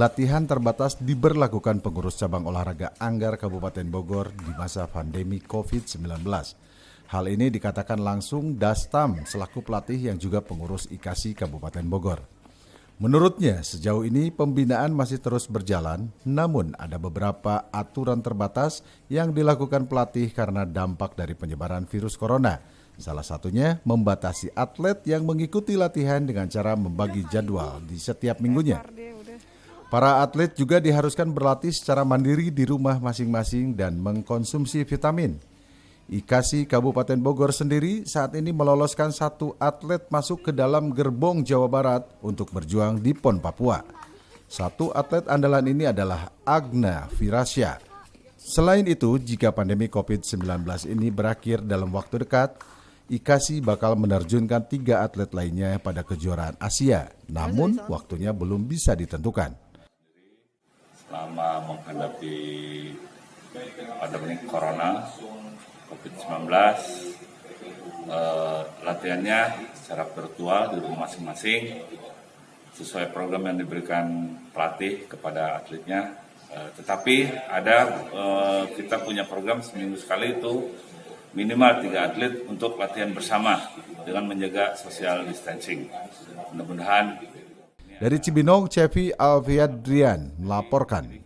latihan terbatas diberlakukan pengurus cabang olahraga Anggar Kabupaten Bogor di masa pandemi COVID-19. Hal ini dikatakan langsung Dastam selaku pelatih yang juga pengurus IKASI Kabupaten Bogor. Menurutnya, sejauh ini pembinaan masih terus berjalan, namun ada beberapa aturan terbatas yang dilakukan pelatih karena dampak dari penyebaran virus corona. Salah satunya membatasi atlet yang mengikuti latihan dengan cara membagi jadwal di setiap minggunya. Para atlet juga diharuskan berlatih secara mandiri di rumah masing-masing dan mengkonsumsi vitamin. IKASI Kabupaten Bogor sendiri saat ini meloloskan 1 atlet masuk ke dalam gerbong Jawa Barat untuk berjuang di PON Papua. 1 atlet andalan ini adalah Agna Firasya. Selain itu, jika pandemi COVID-19 ini berakhir dalam waktu dekat, IKASI bakal menerjunkan 3 atlet lainnya pada kejuaraan Asia, namun waktunya belum bisa ditentukan. Selama menghadapi pandemi corona COVID-19, latihannya secara virtual di rumah masing-masing sesuai program yang diberikan pelatih kepada atletnya. Tetapi kita punya program seminggu sekali itu minimal 3 atlet untuk latihan bersama dengan menjaga social distancing. Mudah-mudahan. Dari Cibinong, Cevi Alfiadrian melaporkan.